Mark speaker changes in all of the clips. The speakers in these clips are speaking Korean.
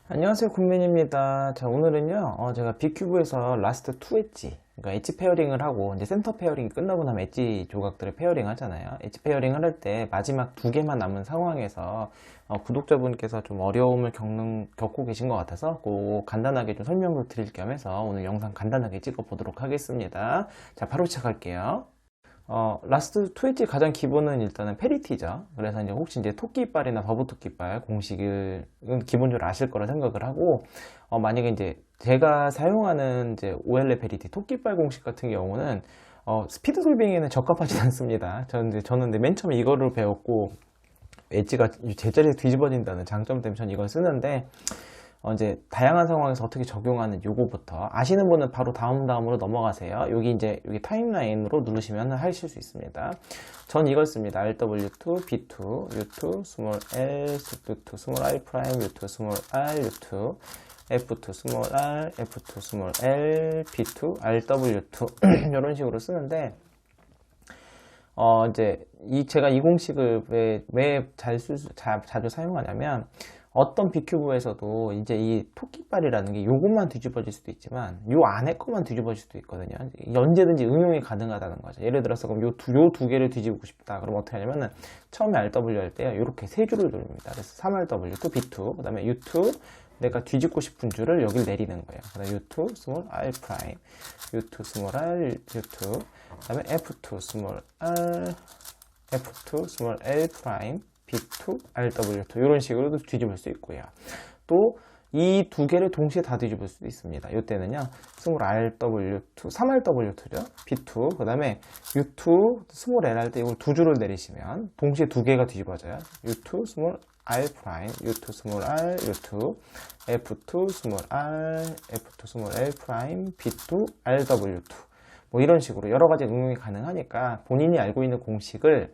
Speaker 1: 안녕하세요, 군민입니다. 자, 오늘은요, 제가 빅큐브에서 라스트 2 엣지, 그러니까 엣지 페어링을 하고, 이제 센터 페어링이 끝나고 나면 엣지 조각들을 페어링 하잖아요. 엣지 페어링을 할 때 마지막 두 개만 남은 상황에서, 구독자분께서 좀 어려움을 겪고 계신 것 같아서 꼭 간단하게 좀 설명을 드릴 겸 해서 오늘 영상 간단하게 찍어 보도록 하겠습니다. 자, 바로 시작할게요. 라스트 2 엣지 가장 기본은 일단은 페리티죠. 그래서 이제 혹시 이제 토끼이빨이나 버블토끼이빨 공식을 기본적으로 아실 거라 생각을 하고, 만약에 이제 제가 사용하는 이제 OLL 페리티 토끼이빨 공식 같은 경우는, 스피드 솔빙에는 적합하지 않습니다. 저는 맨 처음에 이거를 배웠고, 엣지가 제자리에 뒤집어진다는 장점 때문에 전 이걸 쓰는데, 이제 다양한 상황에서 어떻게 적용하는 요거부터 아시는 분은 바로 다음으로 넘어가세요. 여기 타임라인으로 누르시면 하실 수 있습니다. 전 이걸 씁니다. RW2, B2, U2, small l, U2, small r prime, U2, small r, U2, F2, small r, F2, small l, B2, RW2 이런 식으로 쓰는데, 제가 이 공식을 왜 자주 사용하냐면, 어떤 빅큐브에서도 이제 이 토끼발이라는 게 요것만 뒤집어질 수도 있지만 요 안에 것만 뒤집어질 수도 있거든요. 언제든지 응용이 가능하다는 거죠. 예를 들어서 그럼 요 두 개를 뒤집고 싶다. 그럼 어떻게 하냐면은 처음에 RW 할 때요. 이렇게 세 줄을 돌립니다. 그래서 3RW, 또 B2, 그 다음에 U2, 내가 뒤집고 싶은 줄을 여기 내리는 거예요. 그다음에 U2, small r prime, U2, small r, U2, 그 다음에 F2, small r, F2, small l prime, B2, RW2 이런 식으로도 뒤집을 수 있고요. 또 이 두 개를 동시에 다 뒤집을 수도 있습니다. 이때는요, 스몰 RW2, 3RW2죠. B2, 그 다음에 U2, 스몰 L 할 때 이걸 두 줄을 내리시면 동시에 두 개가 뒤집어져요. U2, 스몰 R 프라임, U2, 스몰 R, U2, F2, 스몰 R, F2, 스몰 L 프라임, B2, RW2 뭐 이런 식으로 여러 가지 응용이 가능하니까 본인이 알고 있는 공식을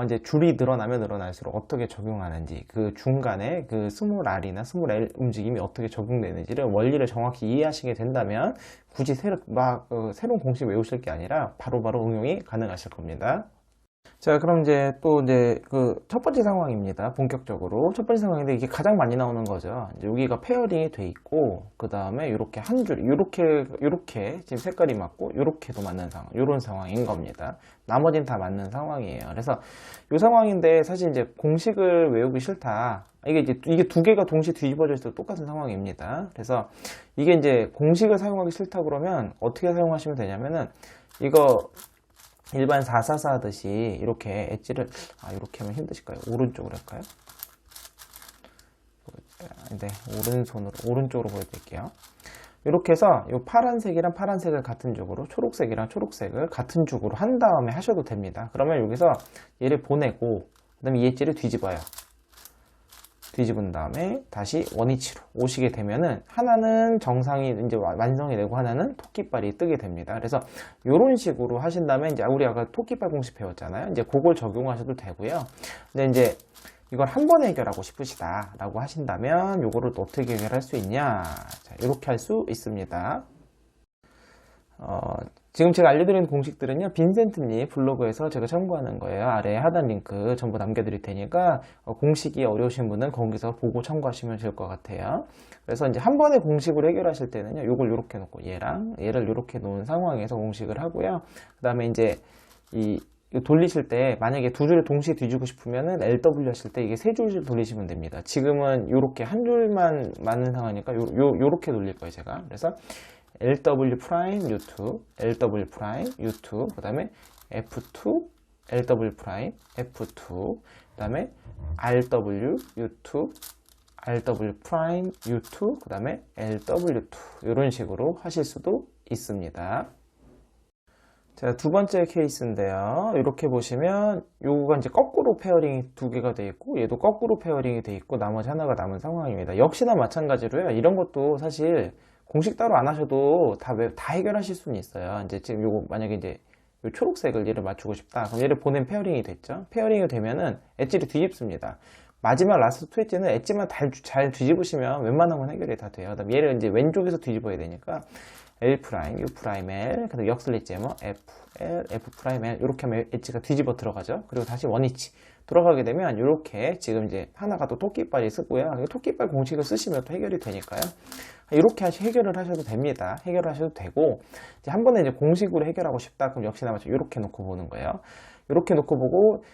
Speaker 1: 이제 줄이 늘어나면 늘어날수록 어떻게 적용하는지, 그 중간에 그 스몰 r이나 스몰 l 움직임이 어떻게 적용되는지를 원리를 정확히 이해하시게 된다면 굳이 새로운 공식 외우실 게 아니라 바로바로 응용이 가능하실 겁니다. 자, 그럼 이제 그 첫 번째 상황입니다. 본격적으로. 첫 번째 상황인데 이게 가장 많이 나오는 거죠. 이제 여기가 페어링이 돼 있고, 그 다음에 이렇게 한 줄, 요렇게 지금 색깔이 맞고, 요렇게도 맞는 상황, 요런 상황인 겁니다. 나머지는 다 맞는 상황이에요. 그래서 이 상황인데 사실 이제 공식을 외우기 싫다. 이게 두 개가 동시에 뒤집어질 때도 똑같은 상황입니다. 그래서 이게 이제 공식을 사용하기 싫다 그러면 어떻게 사용하시면 되냐면은 이거 일반 444 하듯이 이렇게 엣지를 이렇게 하면 힘드실까요? 오른쪽으로 할까요? 네, 오른쪽으로 보여드릴게요. 이렇게 해서 이 파란색이랑 파란색을 같은 쪽으로, 초록색이랑 초록색을 같은 쪽으로 한 다음에 하셔도 됩니다. 그러면 여기서 얘를 보내고 그 다음에 이 엣지를 뒤집어요. 뒤집은 다음에 다시 원위치로 오시게 되면은 하나는 정상이 이제 완성이 되고 하나는 토끼발이 뜨게 됩니다. 그래서 이런 식으로 하신다면 이제 우리 아까 토끼발 공식 배웠잖아요. 이제 그걸 적용하셔도 되고요. 근데 이제 이걸 한 번에 해결하고 싶으시다 라고 하신다면 이거를 또 어떻게 해결할 수 있냐, 자, 이렇게 할 수 있습니다. 지금 제가 알려드린 공식들은요, 빈센트님 블로그에서 제가 참고하는 거예요. 아래 하단 링크 전부 남겨드릴 테니까 공식이 어려우신 분은 거기서 보고 참고하시면 될 것 같아요. 그래서 이제 한 번에 공식으로 해결하실 때는요, 요걸 요렇게 놓고 얘를 요렇게 놓은 상황에서 공식을 하고요. 그 다음에 이제 돌리실 때 만약에 두 줄을 동시에 뒤지고 싶으면은 LW 하실 때 이게 세 줄을 돌리시면 됩니다. 지금은 요렇게 한 줄만 맞는 상황이니까 요렇게 돌릴 거예요, 제가. 그래서 LW 프라임 U2, LW 프라임 U2, 그 다음에 F2, LW 프라임 F2, 그 다음에 RW U2, RW 프라임 U2, 그 다음에 LW2 이런 식으로 하실 수도 있습니다. 자, 두 번째 케이스인데요. 이렇게 보시면 요거가 이제 거꾸로 페어링이 두 개가 돼 있고 얘도 거꾸로 페어링이 돼 있고 나머지 하나가 남은 상황입니다. 역시나 마찬가지로요. 이런 것도 사실 공식 따로 안 하셔도 다 해결하실 수는 있어요. 이제 지금 요거 만약에 이제 요 초록색을 얘를 맞추고 싶다. 그럼 얘를 보낸 페어링이 됐죠. 페어링이 되면은 엣지를 뒤집습니다. 마지막 라스트 2 엣지는 엣지만 잘 뒤집으시면 웬만한 건 해결이 다 돼요. 그다음 얘를 이제 왼쪽에서 뒤집어야 되니까 L 프라임, U 프라임 L, 그다음 역슬릿 제머 F L, F 프라임 L 이렇게 하면 엣지가 뒤집어 들어가죠. 그리고 다시 원위치 들어가게 되면 이렇게 지금 이제 하나가 또 토끼발이 쓰고요. 토끼발 공식을 쓰시면 또 해결이 되니까요. 이렇게 해결을 하셔도 됩니다. 해결하셔도 되고, 이제 한 번에 이제 공식으로 해결하고 싶다. 그럼 역시나 마찬가지로 이렇게 놓고 보는 거예요. 이렇게 놓고 보고,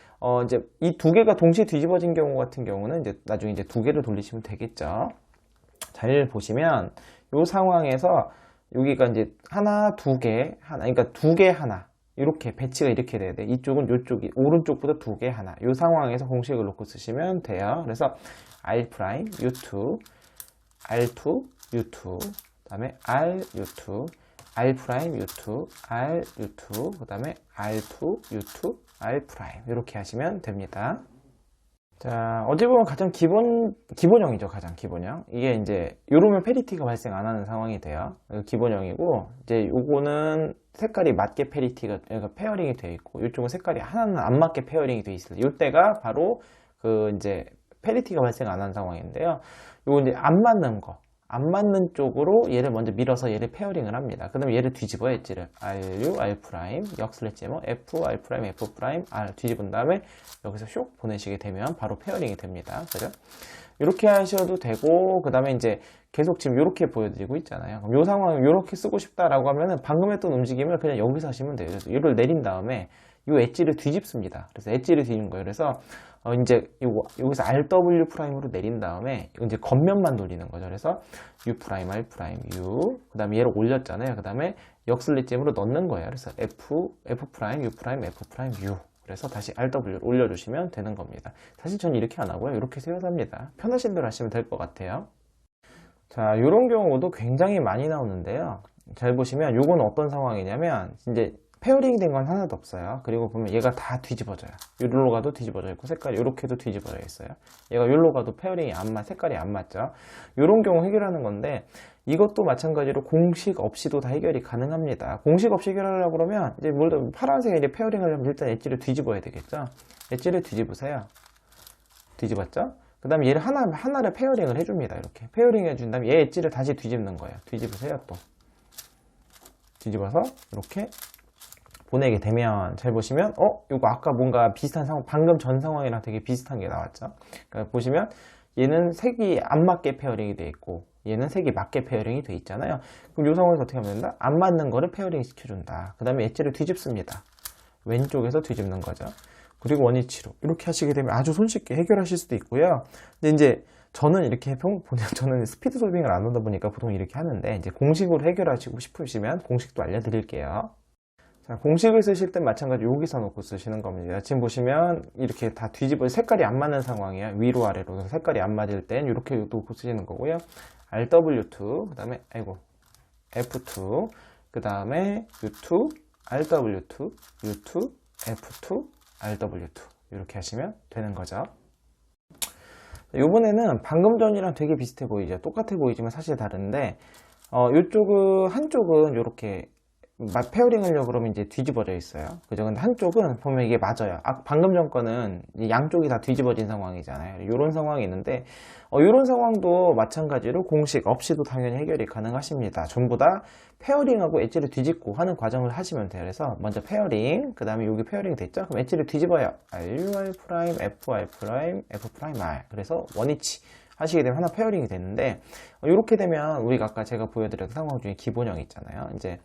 Speaker 1: 이제 이 두 개가 동시에 뒤집어진 경우 같은 경우는 이제 나중에 이제 두 개를 돌리시면 되겠죠. 잘 보시면, 이 상황에서 여기가 이제 하나, 두 개, 하나, 그러니까 두 개 하나. 이렇게 배치가 이렇게 돼야 돼. 이쪽은 이쪽이 오른쪽보다 두 개 하나. 이 상황에서 공식을 놓고 쓰시면 돼요. 그래서 R', U2, R2, U2, 그 다음에 R, U2, R', U2, R, U2, 그 다음에 R2, U2, R'. 이렇게 하시면 됩니다. 자, 어찌 보면 가장 기본형이죠. 가장 기본형. 이게 이제, 요러면 페리티가 발생 안 하는 상황이 돼요. 기본형이고, 이제 요거는 색깔이 맞게 페리티가, 그러니까 페어링이 돼 있고, 이쪽은 색깔이 하나는 안 맞게 페어링이 돼 있어요. 요때가 바로 이제, 페리티가 발생 안 하는 상황인데요. 요거 이제 안 맞는 거. 안 맞는 쪽으로 얘를 먼저 밀어서 얘를 페어링을 합니다. 그 다음에 얘를 뒤집어요, 엣지를. RU, R', 역슬래지머, F, R', F', R 뒤집은 다음에 여기서 쇽 보내시게 되면 바로 페어링이 됩니다. 그죠? 이렇게 하셔도 되고, 그 다음에 이제 계속 지금 이렇게 보여드리고 있잖아요. 그럼 이 상황을 이렇게 쓰고 싶다라고 하면은 방금 했던 움직임을 그냥 여기서 하시면 돼요. 그래서 이를 내린 다음에 이 엣지를 뒤집습니다. 그래서 엣지를 뒤집는 거예요. 그래서 이제 여기서 RW'으로 내린 다음에 이제 겉면만 돌리는 거죠. 그래서 U', R', U, 그 다음에 얘를 올렸잖아요. 그 다음에 역슬릿잼으로 넣는 거예요. 그래서 F, U', F', U. 그래서 다시 RW를 올려주시면 되는 겁니다. 사실 저는 이렇게 안 하고요. 이렇게 세워서 합니다. 편하신 대로 하시면 될 것 같아요. 자, 이런 경우도 굉장히 많이 나오는데요. 잘 보시면 요건 어떤 상황이냐면 이제 페어링이 된 건 하나도 없어요. 그리고 보면 얘가 다 뒤집어져요. 여기로 가도 뒤집어져 있고 색깔이 이렇게도 뒤집어져 있어요. 얘가 여기로 가도 페어링이 색깔이 안 맞죠. 이런 경우 해결하는 건데 이것도 마찬가지로 공식 없이도 다 해결이 가능합니다. 공식 없이 해결하려고 그러면 이제 물론 파란색에 이제 페어링 하려면 일단 엣지를 뒤집어야 되겠죠. 엣지를 뒤집으세요. 뒤집었죠? 그 다음에 얘를 하나를 페어링을 해줍니다. 이렇게 페어링 해준 다음에 얘 엣지를 다시 뒤집는 거예요. 뒤집으세요. 또 뒤집어서 이렇게 보내게 되면 잘 보시면 이거 아까 뭔가 비슷한 상황, 방금 전 상황이랑 되게 비슷한 게 나왔죠. 그러니까 보시면 얘는 색이 안 맞게 페어링이 돼 있고 얘는 색이 맞게 페어링이 돼 있잖아요. 그럼 이 상황에서 어떻게 하면 된다? 안 맞는 거를 페어링 시켜준다. 그 다음에 엣지를 뒤집습니다. 왼쪽에서 뒤집는 거죠. 그리고 원위치로 이렇게 하시게 되면 아주 손쉽게 해결하실 수도 있고요. 근데 이제 저는 이렇게 저는 스피드 솔빙을 안 하다 보니까 보통 이렇게 하는데 이제 공식으로 해결하시고 싶으시면 공식도 알려드릴게요. 자, 공식을 쓰실 땐 마찬가지 여기서 놓고 쓰시는 겁니다. 지금 보시면 이렇게 다 색깔이 안 맞는 상황이에요. 위로 아래로. 그래서 색깔이 안 맞을 땐 이렇게 놓고 쓰시는 거고요. RW2, 그 다음에 F2, 그 다음에 U2, RW2, U2, F2, RW2 이렇게 하시면 되는 거죠. 이번에는 방금 전이랑 되게 비슷해 보이죠. 똑같아 보이지만 사실 다른데 한쪽은 이렇게 페어링 하려고 그러면 이제 뒤집어져 있어요. 그죠? 근데 한쪽은 보면 이게 맞아요. 방금 전 거는 양쪽이 다 뒤집어진 상황이잖아요. 이런 상황이 있는데, 이런 상황도 마찬가지로 공식 없이도 당연히 해결이 가능하십니다. 전부 다 페어링하고 엣지를 뒤집고 하는 과정을 하시면 돼요. 그래서 먼저 페어링, 그 다음에 여기 페어링 됐죠? 그럼 엣지를 뒤집어요. RUR', FR', F'R. 그래서 원위치. 하시게 되면 하나 페어링이 되는데, 이렇게 되면 우리가 아까 제가 보여드렸던 상황 중에 기본형 있잖아요. 이제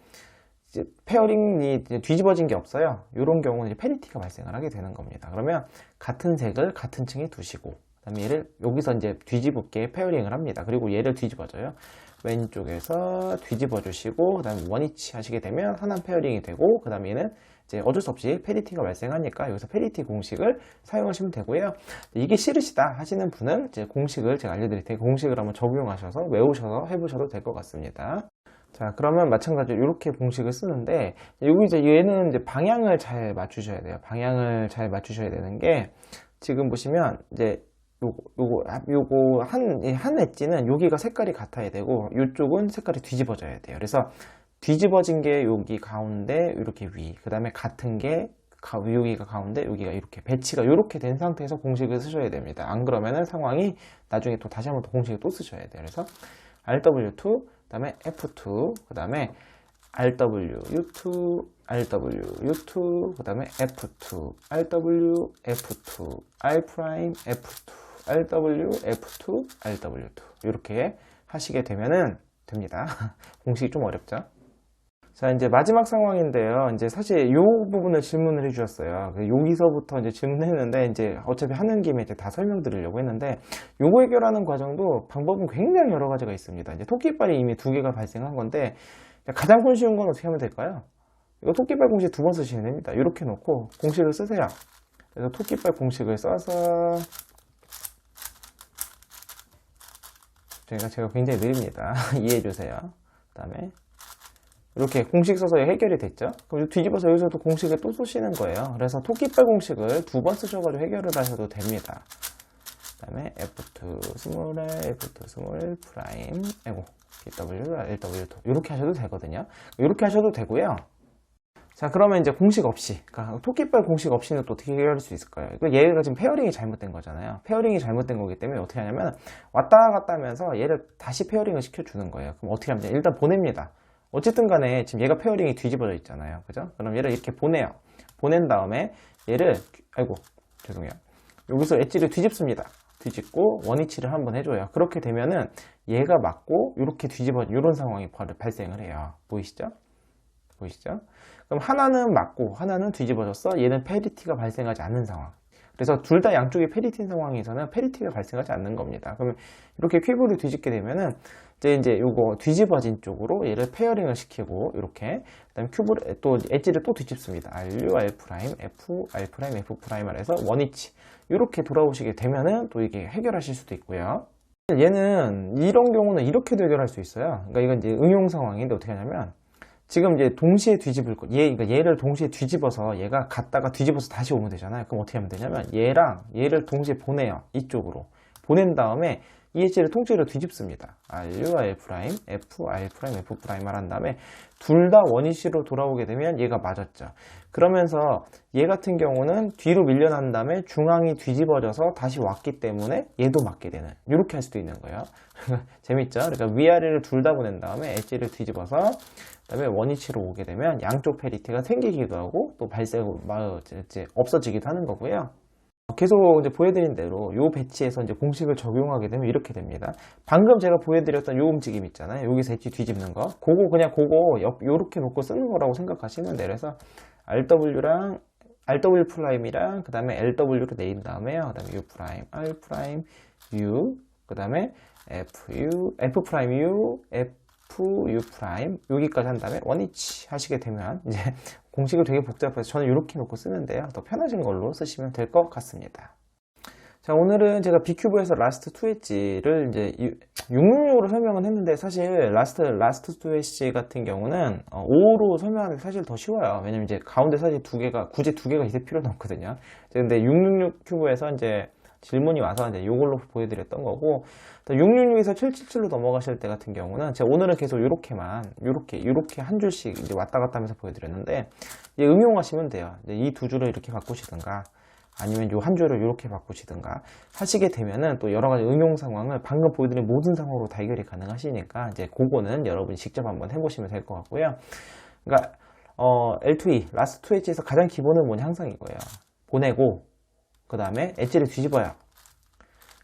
Speaker 1: 페어링이 뒤집어진 게 없어요. 이런 경우는 이제 페리티가 발생을 하게 되는 겁니다. 그러면 같은 색을 같은 층에 두시고, 그다음에 얘를 여기서 이제 뒤집게 페어링을 합니다. 그리고 얘를 뒤집어줘요. 왼쪽에서 뒤집어 주시고, 그다음에 원위치 하시게 되면 하나 페어링이 되고, 그다음에 얘는 이제 어쩔 수 없이 페리티가 발생하니까 여기서 페리티 공식을 사용하시면 되고요. 이게 싫으시다 하시는 분은 이제 공식을 제가 알려드릴 테니까 공식을 한번 적용하셔서 외우셔서 해보셔도 될 것 같습니다. 자, 그러면 마찬가지로 이렇게 공식을 쓰는데, 여기 이제 얘는 이제 방향을 잘 맞추셔야 돼요. 방향을 잘 맞추셔야 되는 게, 지금 보시면, 이제, 한 엣지는 여기가 색깔이 같아야 되고, 이쪽은 색깔이 뒤집어져야 돼요. 그래서 뒤집어진 게 여기 가운데, 이렇게 위. 그 다음에 같은 게, 여기가 가운데, 여기가 이렇게 배치가 이렇게 된 상태에서 공식을 쓰셔야 됩니다. 안 그러면은 상황이 나중에 또 다시 한번 또 공식을 또 쓰셔야 돼요. 그래서 RW2, 그 다음에 F2, 그 다음에 RW, U2, RW, U2, 그 다음에 F2, RW, F2, R 프라임, F2, RW, F2, RW2 이렇게 하시게 되면은 됩니다. 공식이 좀 어렵죠? 자, 이제 마지막 상황인데요. 이제 사실 이 부분을 질문을 해주셨어요. 여기서부터 이제 질문했는데, 이제 어차피 하는 김에 이제 다 설명드리려고 했는데, 요거 해결하는 과정도 방법은 굉장히 여러 가지가 있습니다. 이제 토끼발이 이미 2개가 발생한 건데, 가장 손쉬운 건 어떻게 하면 될까요? 이거 토끼발 공식 2번 쓰시면 됩니다. 이렇게 놓고 공식을 쓰세요. 그래서 토끼발 공식을 써서, 제가 굉장히 느립니다. 이해해주세요. 그 다음에, 이렇게 공식 써서 해결이 됐죠. 그럼 뒤집어서 여기서도 공식을 또 쓰시는 거예요. 그래서 토끼발 공식을 2번 쓰셔가지고 해결을 하셔도 됩니다. 그 다음에 F2 스몰 L, F2 스몰 L 프라임, BW, LW2 이렇게 하셔도 되거든요. 이렇게 하셔도 되고요. 자, 그러면 이제 공식 없이, 그러니까 토끼발 공식 없이는 또 어떻게 해결할 수 있을까요? 얘가 지금 페어링이 잘못된 거잖아요. 페어링이 잘못된 거기 때문에 어떻게 하냐면 왔다 갔다 하면서 얘를 다시 페어링을 시켜주는 거예요. 그럼 어떻게 하면 일단 보냅니다. 어쨌든 간에 지금 얘가 페어링이 뒤집어져 있잖아요. 그죠? 그럼 얘를 이렇게 보내요. 보낸 다음에 얘를, 죄송해요. 여기서 엣지를 뒤집습니다. 뒤집고 원위치를 한번 해줘요. 그렇게 되면은 얘가 맞고 이렇게 이런 상황이 발생을 해요. 보이시죠? 그럼 하나는 맞고 하나는 뒤집어졌어. 얘는 페리티가 발생하지 않는 상황. 그래서 둘 다 양쪽이 페리티인 상황에서는 페리티가 발생하지 않는 겁니다. 그러면 이렇게 큐브를 뒤집게 되면은 이제 요거 뒤집어진 쪽으로 얘를 페어링을 시키고 이렇게 그다음 큐브를 또 엣지를 또 뒤집습니다. RU, R 프라임, F, R 프라임, F 프라임을 해서 원위치 이렇게 돌아오시게 되면은 또 이게 해결하실 수도 있고요. 얘는 이런 경우는 이렇게도 해결할 수 있어요. 그러니까 이건 이제 응용 상황인데 어떻게 하냐면 지금 이제 동시에 뒤집을 거, 그러니까 얘를 동시에 뒤집어서 얘가 갔다가 뒤집어서 다시 오면 되잖아요. 그럼 어떻게 하면 되냐면 얘랑 얘를 동시에 보내요. 이쪽으로. 보낸 다음에 이 엣지를 통째로 뒤집습니다. RU, R 프라임, F, R 프라임, F 프라임을 한 다음에 둘 다 원위치로 돌아오게 되면 얘가 맞았죠. 그러면서 얘 같은 경우는 뒤로 밀려난 다음에 중앙이 뒤집어져서 다시 왔기 때문에 얘도 맞게 되는 이렇게 할 수도 있는 거예요. 재밌죠? 그러니까 위아래를 둘 다 보낸 다음에 엣지를 뒤집어서 그다음에 원위치로 오게 되면 양쪽 페리티가 생기기도 하고 또 이제 없어지기도 하는 거고요. 계속 이제 보여드린 대로 요 배치에서 이제 공식을 적용하게 되면 이렇게 됩니다. 방금 제가 보여드렸던 요 움직임 있잖아요. 여기서 엣지 뒤집는 거. 그거 요렇게 놓고 쓰는 거라고 생각하시면 돼요. 그래서 RW랑 RW 프라임이랑 그 다음에 LW로 내린 다음에요. 그 다음에 U 프라임, R 프라임, U, 그 다음에 F 프라임 U, U 프라임 여기까지 한 다음에 원위치 하시게 되면 이제 공식이 되게 복잡해서 저는 이렇게 놓고 쓰는데요. 더 편하신 걸로 쓰시면 될 것 같습니다. 자, 오늘은 제가 B큐브에서 라스트 2엣지를 이제 666으로 설명은 했는데 사실 라스트 2엣지 같은 경우는 5로 설명하는 게 사실 더 쉬워요. 왜냐면 이제 가운데 사실 굳이 두 개가 있을 필요는 없거든요. 근데 666 큐브에서 이제 질문이 와서 이제 이걸로 보여드렸던 거고 666에서 777로 넘어가실 때 같은 경우는 제가 오늘은 계속 이렇게 한 줄씩 이제 왔다 갔다 하면서 보여드렸는데 이제 응용하시면 돼요. 이 두 줄을 이렇게 바꾸시든가 아니면 요 한 줄을 이렇게 바꾸시든가 하시게 되면은 또 여러 가지 응용 상황을 방금 보여드린 모든 상황으로 다 해결이 가능하시니까 이제 그거는 여러분이 직접 한번 해보시면 될 것 같고요. 그러니까 L2E, 라스트 2엣지에서 가장 기본은 뭐냐 항상 이거예요. 보내고 그 다음에 엣지를 뒤집어요.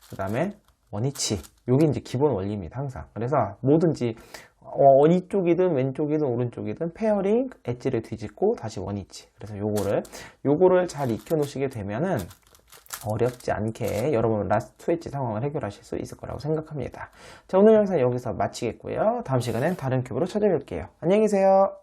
Speaker 1: 그 다음에 원위치. 요게 이제 기본 원리입니다. 항상. 그래서 뭐든지 이쪽이든 왼쪽이든 오른쪽이든 페어링, 엣지를 뒤집고 다시 원위치. 그래서 요거를 잘 익혀 놓으시게 되면은 어렵지 않게 여러분 라스트 2엣지 상황을 해결하실 수 있을 거라고 생각합니다. 자, 오늘 영상 여기서 마치겠고요. 다음 시간엔 다른 큐브로 찾아뵐게요. 안녕히 계세요.